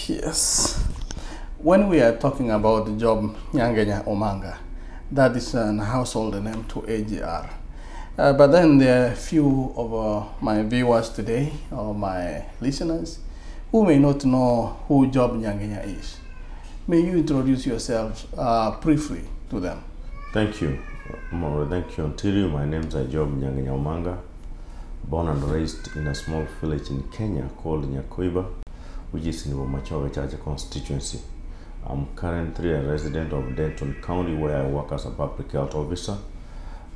Yes. When we are talking about the job Nyangenya Omanga, that is an household name to AGR. But then there are few of my viewers today, or my listeners, who may not know who Job Nyangenya is. May you introduce yourself briefly to them? Thank you. Thank you, Ontario. My name is Job Nyangenya Omanga, born and raised in a small village in Kenya called Nyakoiba, which is in Bomachoge Church constituency. I'm currently a resident of Denton County, where I work as a public health officer,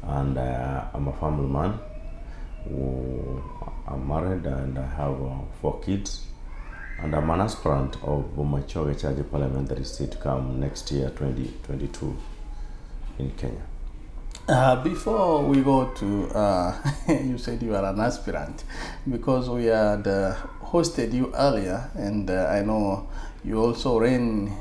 and I'm a family man. I'm married and I have 4 kids, and I'm an aspirant of Bomachoge Church parliamentary seat come next year, 2022, in Kenya. Before we go to, you said you are an aspirant, because we had hosted you earlier, and I know you also ran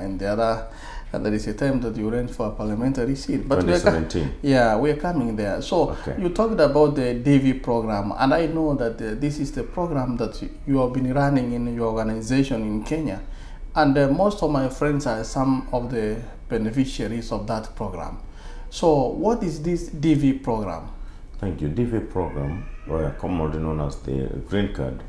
in the other, there is a time that you ran for a parliamentary seat. But 2017. we are coming there. So okay. You talked about the DV program, and I know that this is the program that you have been running in your organization in Kenya. And most of my friends are some of the beneficiaries of that program. So what is this DV program? Thank you. DV program, or commonly known as the Green Card,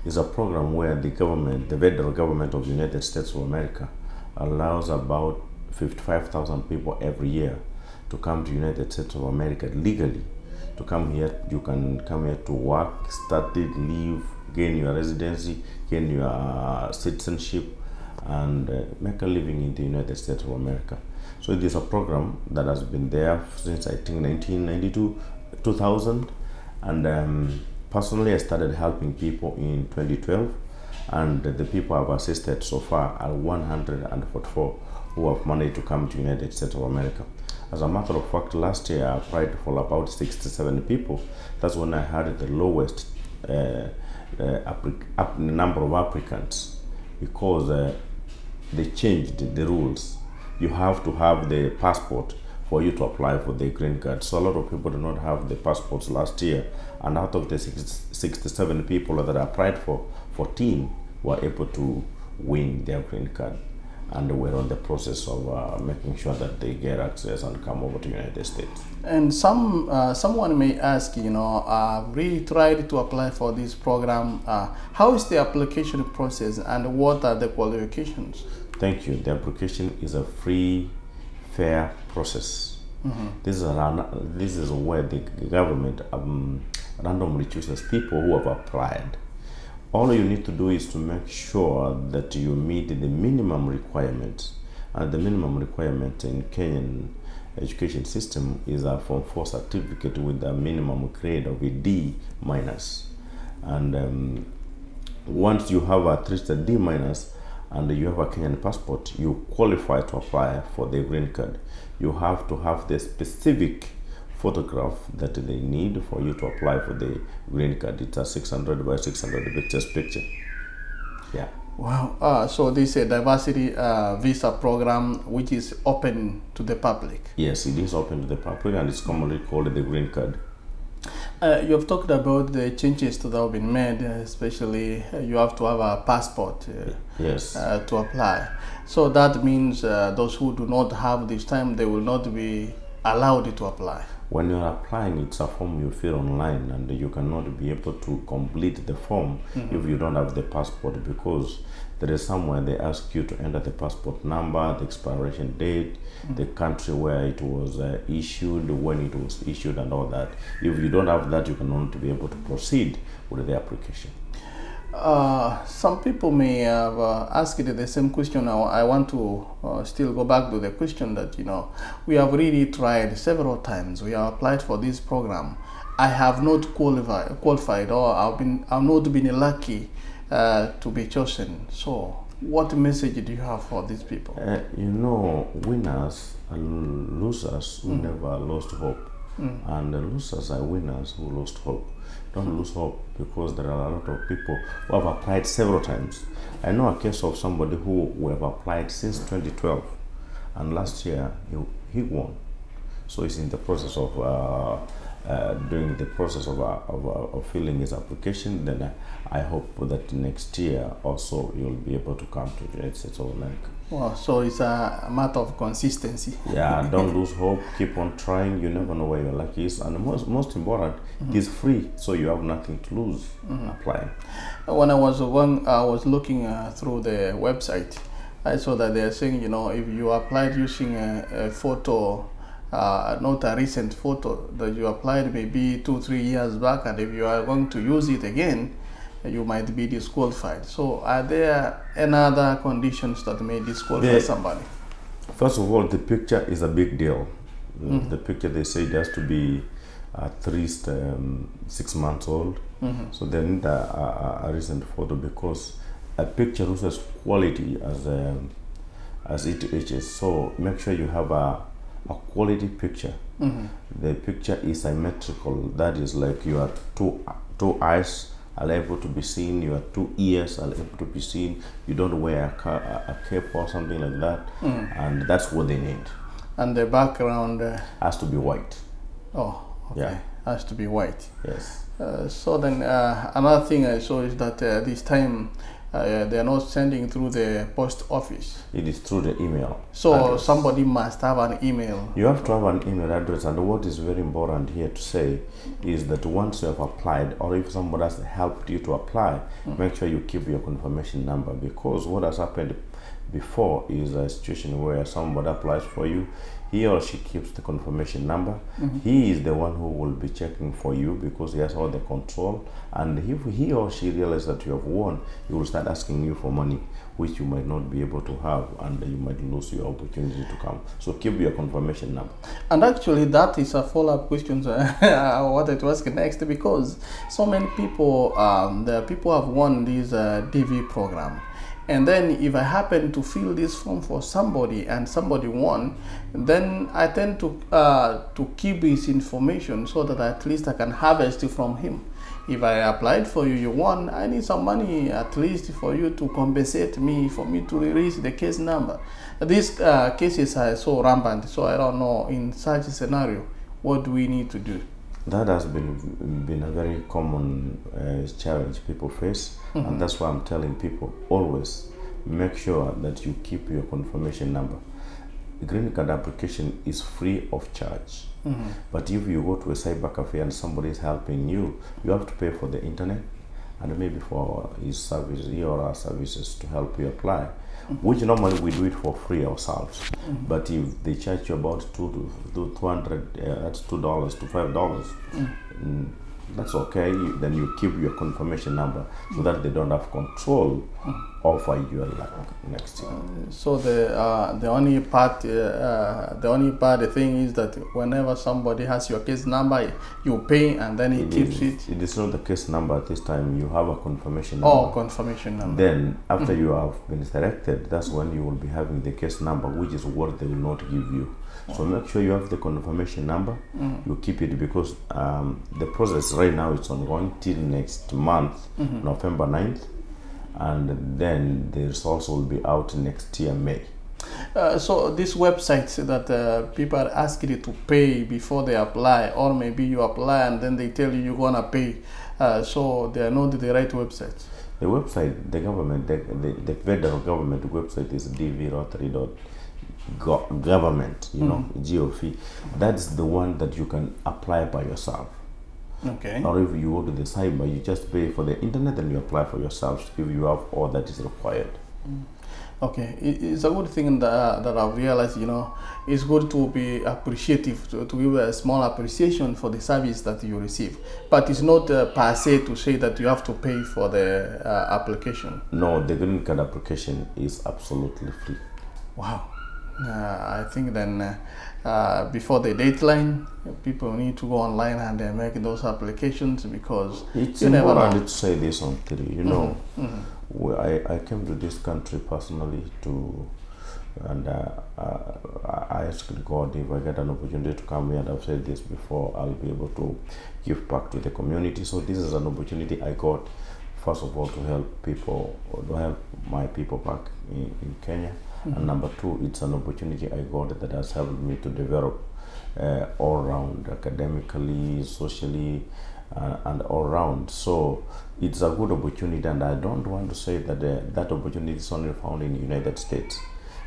is a program where the government, the federal government of the United States of America, allows about 55,000 people every year to come to the United States of America legally. To come here, you can come here to work, study, live, gain your residency, gain your citizenship, and make a living in the United States of America. So it is a program that has been there since I think 1992, 2000, and personally I started helping people in 2012, and the people I've assisted so far are 144 who have managed to come to the United States of America. As a matter of fact, last year I applied for about 67 people. That's when I had the lowest number of applicants, because they changed the rules. You have to have the passport for you to apply for the green card. So a lot of people do not have the passports last year, and out of the 67 people that applied for, 14 were able to win their green card, and we're on the process of making sure that they get access and come over to the United States. And someone may ask, really tried to apply for this program. How is the application process, and what are the qualifications? Thank you. The application is a free, fair process. Mm-hmm. This is where the government randomly chooses people who have applied. All you need to do is to make sure that you meet the minimum requirements. And the minimum requirement in Kenyan education system is a Form 4 certificate with a minimum grade of a D-. And once you have at least a D- and you have a Kenyan passport, you qualify to apply for the green card. You have to have the specific photograph that they need for you to apply for the green card. It's a 600 by 600 pictures picture. Yeah. Wow. So this is a diversity visa program which is open to the public. Yes, it is open to the public, and it's commonly called the green card. You have talked about the changes that have been made, especially you have to have a passport yes. To apply. So that means those who do not have this time, they will not be allowed to apply. When you are applying, it's a form you fill online, and you cannot be able to complete the form mm-hmm. if you don't have the passport, because there is somewhere they ask you to enter the passport number, the expiration date, mm-hmm. the country where it was issued, when it was issued, and all that. If you don't have that, you cannot be able to proceed with the application. Some people may have asked the same question. I want to still go back to the question that, we have really tried several times. We have applied for this program. I have not qualified, or I've not been lucky to be chosen. So what message do you have for these people? Winners and losers who never lost hope. And the losers are winners who lost hope. Don't lose hope, because there are a lot of people who have applied several times. I know a case of somebody who have applied since 2012, and last year he won. So he's in the process of doing the process of filling his application, then I hope that next year also you'll be able to come to the United States of America. Well, so it's a matter of consistency. Yeah, don't lose hope. Keep on trying. You never know where your luck is, and most important, it is free, so you have nothing to lose applying. When I was looking through the website, I saw that they're saying, if you applied using a photo, not a recent photo that you applied maybe 2-3 years back, and if you are going to use it again, you might be disqualified. So are there any other conditions that may disqualify somebody? First of all, the picture is a big deal. The picture, they say it has to be at least 6 months old. So they need a recent photo, because a picture loses quality as it ages. So make sure you have a quality picture. The picture is symmetrical. That is, like your two eyes are able to be seen, your 2 ears are able to be seen. You don't wear a cape or something like that, and that's what they need. And the background has to be white. Oh, okay. Yeah, has to be white. Yes. So then another thing I saw is that this time they are not sending through the post office. It is through the email. So address. somebody must have an email. You have to have an email address, and what is very important here to say is that once you have applied, or if somebody has helped you to apply, make sure you keep your confirmation number, because what has happened before is a situation where somebody applies for you, he or she keeps the confirmation number. He is the one who will be checking for you, because he has all the control, and if he or she realizes that you have won, he will start asking you for money, which you might not be able to have, and you might lose your opportunity to come. So keep your confirmation number. And actually that is a follow-up question I wanted to ask next, because so many people, the people have won this DV program. And then if I happen to fill this form for somebody and somebody won, then I tend to keep his information so that at least I can harvest it from him. If I applied for you, you won, I need some money at least for you to compensate me, for me to release the case number. These cases are so rampant, so I don't know, in such a scenario, what do we need to do? That has been a very common challenge people face, and that's why I'm telling people, always make sure that you keep your confirmation number. The green card application is free of charge, but if you go to a cyber cafe and somebody is helping you, you have to pay for the internet and maybe for his service, he or her services, to help you apply, which normally we do it for free ourselves. But if they charge you about $200, that's $2 to $5, that's okay. Then you keep your confirmation number so that they don't have control over your luck next year. So the only bad thing is that whenever somebody has your case number, you pay and then he keeps it. It is not the case number at this time. You have a confirmation number. Oh, confirmation number. Then after you have been selected, that's when you will be having the case number, which is what they will not give you. So make sure you have the confirmation number. You keep it, because the process right now is ongoing till next month, November 9th, and then the results will be out next year, May. So this website that people are asking you to pay before they apply, or maybe you apply and then they tell you you're gonna pay, so they are not the right website. The website, the government, the federal government website is dvrotary.government, GOV. That's the one that you can apply by yourself. Okay. Or if you go to the cyber, you just pay for the internet and you apply for yourself if you have all that is required. Okay, it's a good thing that I've realized, it's good to be appreciative, to give a small appreciation for the service that you receive. But it's not per se to say that you have to pay for the application. No, the green card application is absolutely free. Wow. I think then before the deadline, people need to go online and make those applications, because it's you never know. To say this on TV. I came to this country personally and I asked God, if I get an opportunity to come here, and I've said this before, I'll be able to give back to the community. So this is an opportunity I got, first of all, to help people, to help my people back in Kenya. And number two, it's an opportunity I got that has helped me to develop all around, academically, socially, and all around. So it's a good opportunity, and I don't want to say that that opportunity is only found in the United States.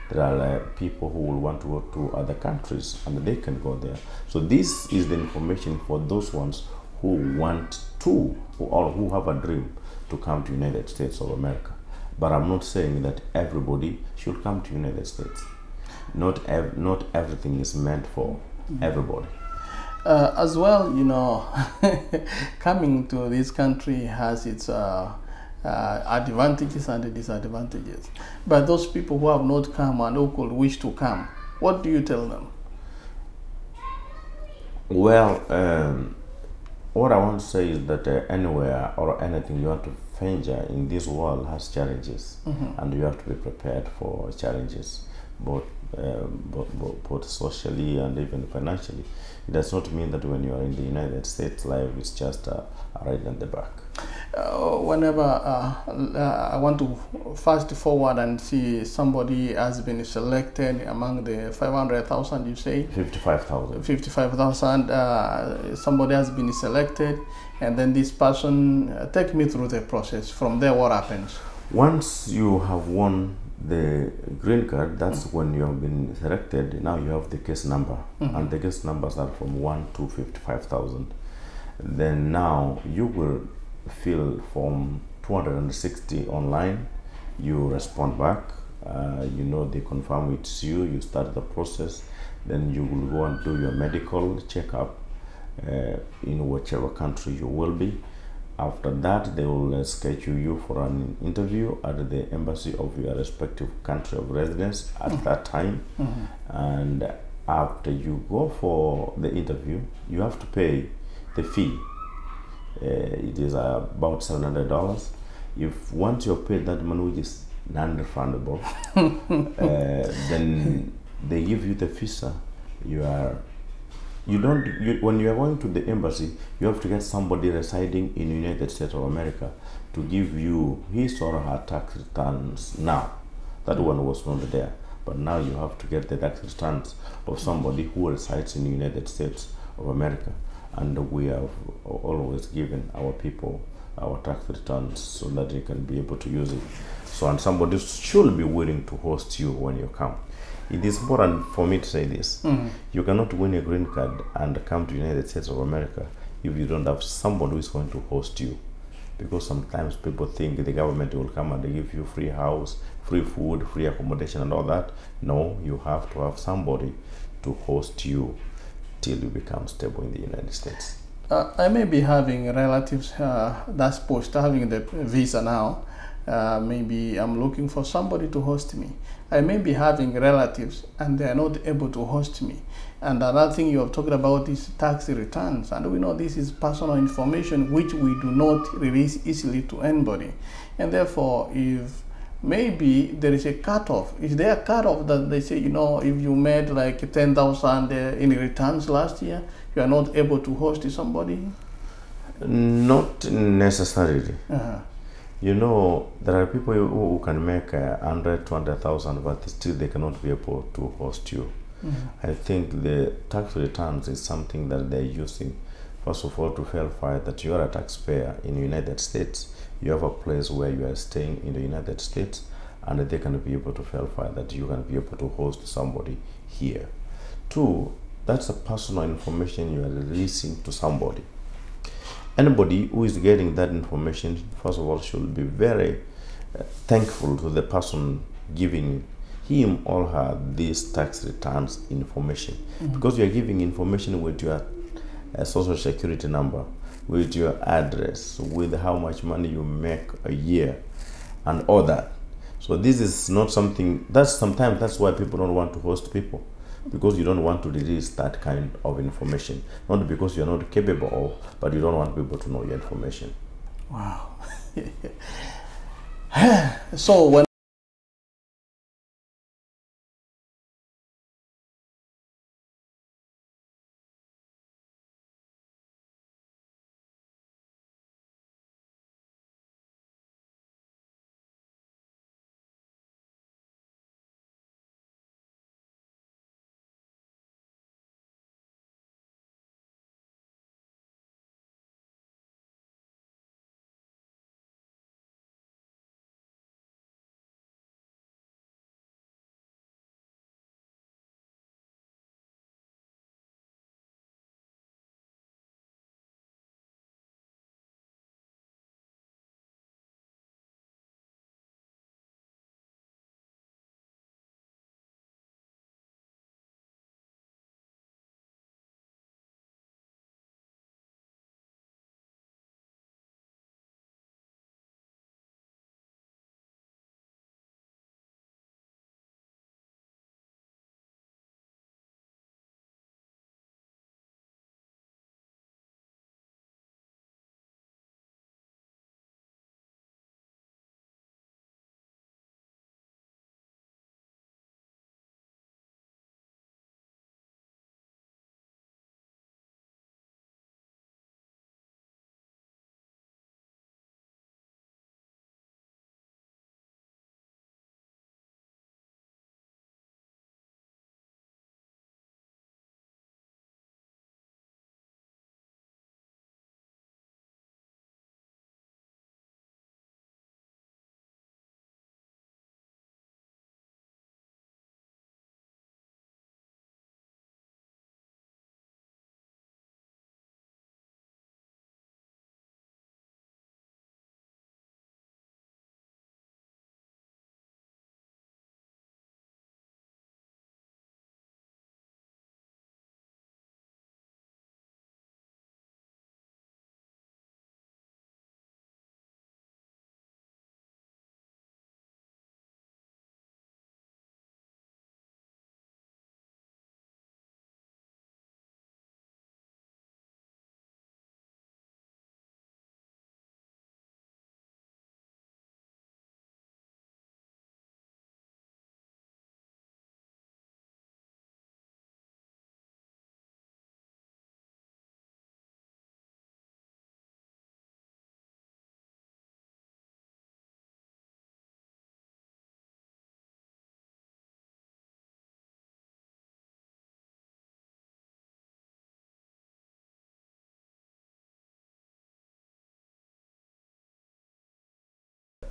There are people who will want to go to other countries, and they can go there. So this is the information for those ones who want to, or who have a dream to come to United States of America. But I'm not saying that everybody should come to United States. Not everything is meant for everybody. As well, coming to this country has its advantages and disadvantages. But those people who have not come and who could wish to come, what do you tell them? Well, what I want to say is that anywhere or anything you want to venture in this world has challenges, and you have to be prepared for challenges, both socially and even financially. It does not mean that when you are in the United States, life is just a ride in the back. Whenever I want to fast forward and see somebody has been selected among the 500,000, you say? 55,000. 55,000, somebody has been selected, and then this person, take me through the process. From there, what happens? Once you have won the green card, that's when you have been selected. Now you have the case number, and the case numbers are from 1 to 55,000. Then now you will fill form 260 online. You respond back. They confirm it's you. You start the process. Then you will go and do your medical checkup in whichever country you will be. After that, they will schedule you for an interview at the embassy of your respective country of residence at that time. And after you go for the interview, you have to pay the fee. It is about $700. If once you have paid that money, which is non-refundable, then they give you the visa. When you are going to the embassy, you have to get somebody residing in the United States of America to give you his or her tax returns now. That one was not there, but now you have to get the tax returns of somebody who resides in the United States of America. And we have always given our people our tax returns so that they can be able to use it. So, and somebody should be willing to host you when you come. It is important for me to say this. You cannot win a green card and come to the United States of America if you don't have somebody who is going to host you. Because sometimes people think the government will come and they give you free house, free food, free accommodation and all that. No, you have to have somebody to host you till you become stable in the United States. I may be having relatives that's supposed to having the visa now. Maybe I'm looking for somebody to host me. I may be having relatives and they are not able to host me. And another thing you have talked about is tax returns. And we know this is personal information which we do not release easily to anybody. And therefore, if maybe there is a cutoff. Is there a cutoff that they say, if you made like 10,000 in returns last year, you are not able to host somebody? Not necessarily. There are people who can make 100, 200,000, but still they cannot be able to host you. I think the tax returns is something that they're using, first of all, to verify that you are a taxpayer in the United States. You have a place where you are staying in the United States, and they can be able to verify that you can be able to host somebody here. Two, that's a personal information you are releasing to somebody. Anybody who is getting that information, first of all, should be very thankful to the person giving him or her this tax returns information. Because you are giving information with your social security number, with your address, with how much money you make a year, and all that. So this is not something, sometimes that's why people don't want to host people, because you don't want to release that kind of information. Not because you're not capable of, but you don't want people to know your information. Wow. So when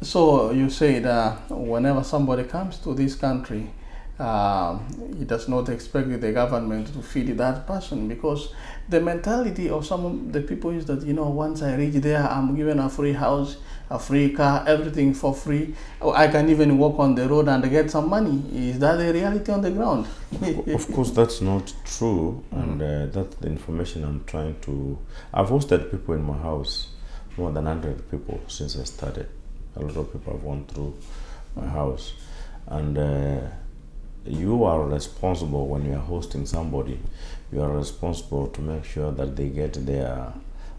So you say that whenever somebody comes to this country, he does not expect the government to feed that person, because the mentality of some of the people is that, once I reach there, I'm given a free house, a free car, everything for free. I can even walk on the road and get some money. Is that the reality on the ground? Of course, that's not true, and that's the information I'm trying to. I've hosted people in my house, more than 100 people since I started. A lot of people have gone through my house, and you are responsible when you are hosting somebody. You are responsible to make sure that they get their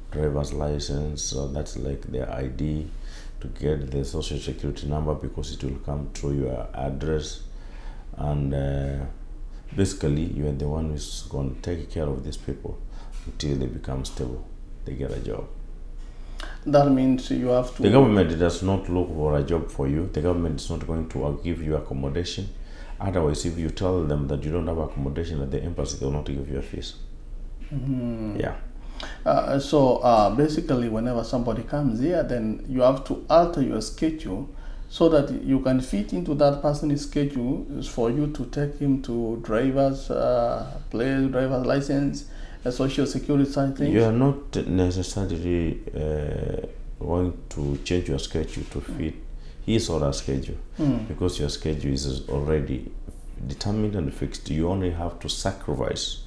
driver's license, so that's like their ID, to get the social security number, because it will come through your address, and basically you are the one who's going to take care of these people until they become stable, they get a job. That means you have to... The government does not look for a job for you. The government is not going to give you accommodation. Otherwise, if you tell them that you don't have accommodation at the embassy, they will not give you a fees. Yeah. So basically, whenever somebody comes here, then you have to alter your schedule so that you can fit into that person's schedule, for you to take him to driver's license, a social security thing. You are not necessarily going to change your schedule to fit his or her schedule, because your schedule is already determined and fixed. You only have to sacrifice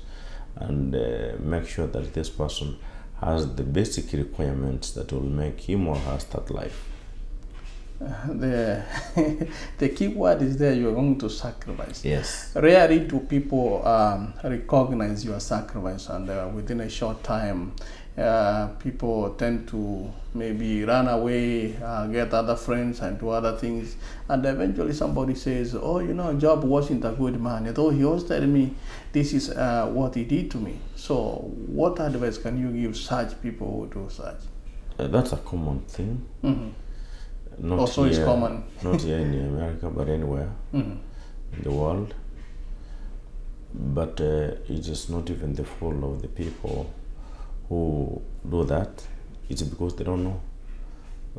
and make sure that this person has the basic requirements that will make him or her start life. The key word is there, you're going to sacrifice. Yes. Rarely do people recognize your sacrifice, and within a short time, people tend to maybe run away, get other friends and do other things, and eventually somebody says, oh, Job wasn't a good man, though he was telling me this is what he did to me. So what advice can you give such people who do such? That's a common thing. Not also here, is common. Not here in America, but anywhere in the world. But it is not even the fault of the people who do that. It's because they don't know.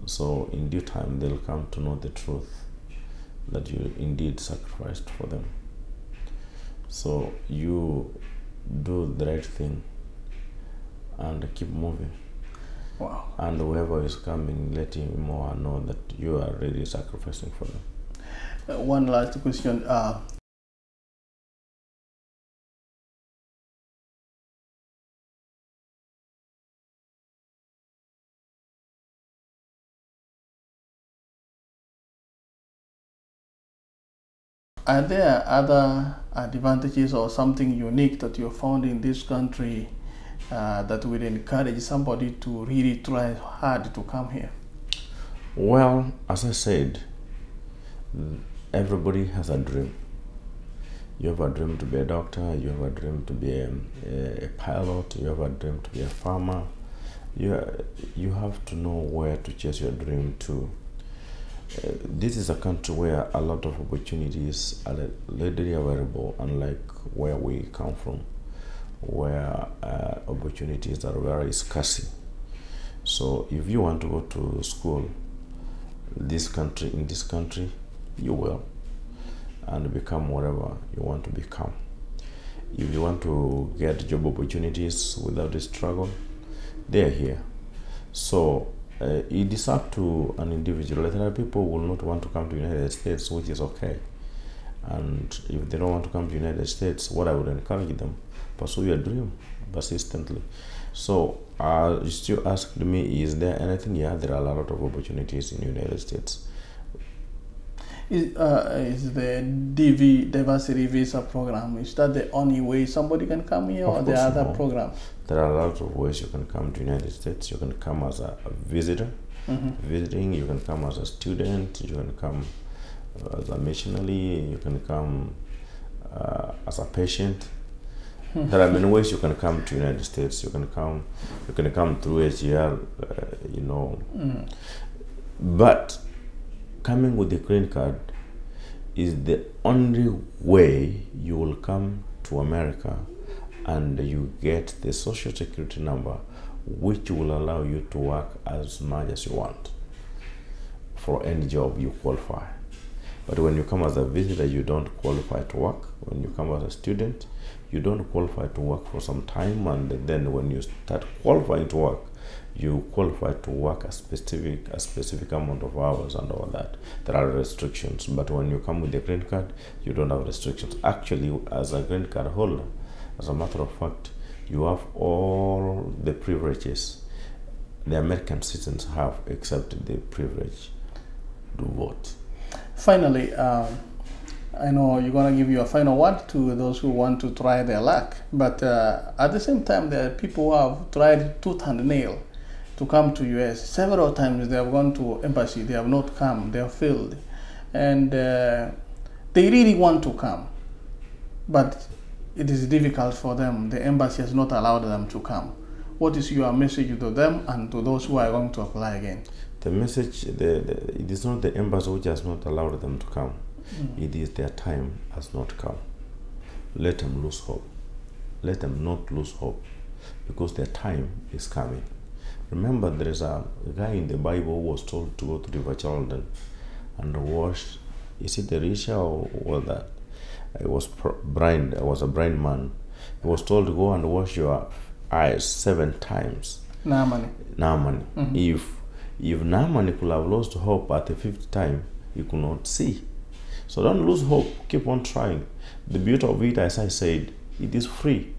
So in due time, they'll come to know the truth, that you indeed sacrificed for them. So you do the right thing and keep moving. Wow. And whoever is coming, let him or her know that you are really sacrificing for them. One last question. Are there other advantages or something unique that you found in this country that would encourage somebody to really try hard to come here? Well, as I said, everybody has a dream. You have a dream to be a doctor, you have a dream to be a pilot, you have a dream to be a farmer. You have to know where to chase your dream to. This is a country where a lot of opportunities are readily available, unlike where we come from, where opportunities are very scarce. So if you want to go to school in this country, you will, and become whatever you want to become. If you want to get job opportunities without a struggle, they are here. So it is up to an individual. There are people who will not want to come to the United States, which is okay. And if they don't want to come to the United States, what I would encourage them, pursue your dream persistently. So you still asked me, is there anything? Yeah, there are a lot of opportunities in the United States. Is the DV, Diversity Visa Program, is that the only way somebody can come here, or there are other programs? There are a lot of ways you can come to the United States. You can come as a visitor, visiting. You can come as a student. You can come as a missionary. You can come as a patient. There are many ways you can come to the United States. You can come through HER, But coming with the green card is the only way you will come to America, and you get the social security number, which will allow you to work as much as you want. for any job, you qualify. But when you come as a visitor, you don't qualify to work. When you come as a student, you don't qualify to work for some time, and then when you start qualifying to work, you qualify to work a specific amount of hours and all that. There are restrictions, but when you come with the green card, you don't have restrictions. Actually, as a green card holder, as a matter of fact, you have all the privileges the American citizens have, except the privilege to vote. Finally, I know you're going to give your final word to those who want to try their luck, but at the same time, there are people who have tried tooth and nail to come to US. Several times they have gone to embassy, they have not come, they have failed. And they really want to come, but it is difficult for them. The embassy has not allowed them to come. What is your message to them and to those who are going to apply again? The message, it is not the embassy which has not allowed them to come. It is their time has not come. Let them lose hope. Let them not lose hope, because their time is coming. Remember, there is a guy in the Bible who was told to go to River Jordan and wash. Is it Elisha or what that? It was blind. I was a blind man. He was told to go and wash your eyes 7 times. Naaman. If Naaman could have lost hope at the 5th time, he could not see. So don't lose hope. Keep on trying. The beauty of it, as I said, it is free.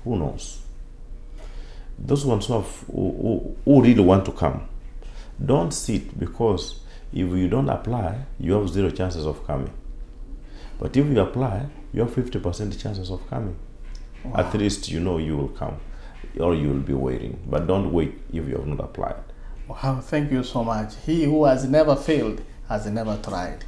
Who knows? Those ones who really want to come, don't sit, because if you don't apply, you have 0 chances of coming. But if you apply, you have 50% chances of coming. Wow. At least you know you will come, or you will be waiting. But don't wait if you have not applied. Wow, thank you so much. He who has never failed has never tried.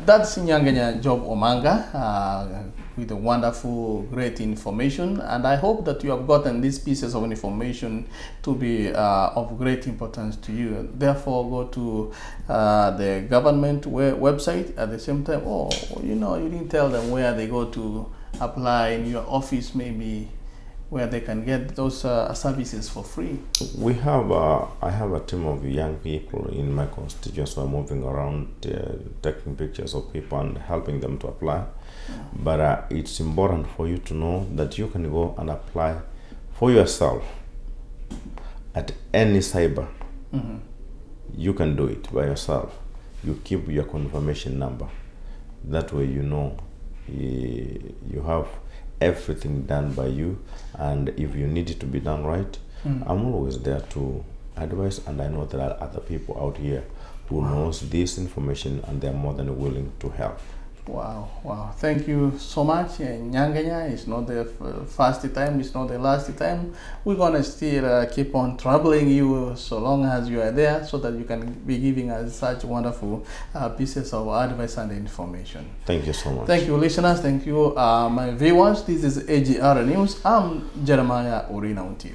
That's Nyangenya Job Omanga with the wonderful, great information, and I hope that you have gotten these pieces of information to be of great importance to you. Therefore, go to the government website at the same time. Oh, you know, you didn't tell them where they go to apply in your office, maybe where they can get those services for free. We have I have a team of young people in my constituency who are moving around, taking pictures of people and helping them to apply. But it's important for you to know that you can go and apply for yourself at any cyber. You can do it by yourself. You keep your confirmation number. That way you know you have everything done by you, and if you need it to be done right, I'm always there to advise, and I know there are other people out here who knows this information, and they're more than willing to help. Wow. Thank you so much. Nyangenya, it's not the first time, it's not the last time. We're going to still keep on troubling you so long as you are there, so that you can be giving us such wonderful pieces of advice and information. Thank you so much. Thank you, listeners. Thank you, my viewers. This is AGR News. I'm Jeremiah Orina TV.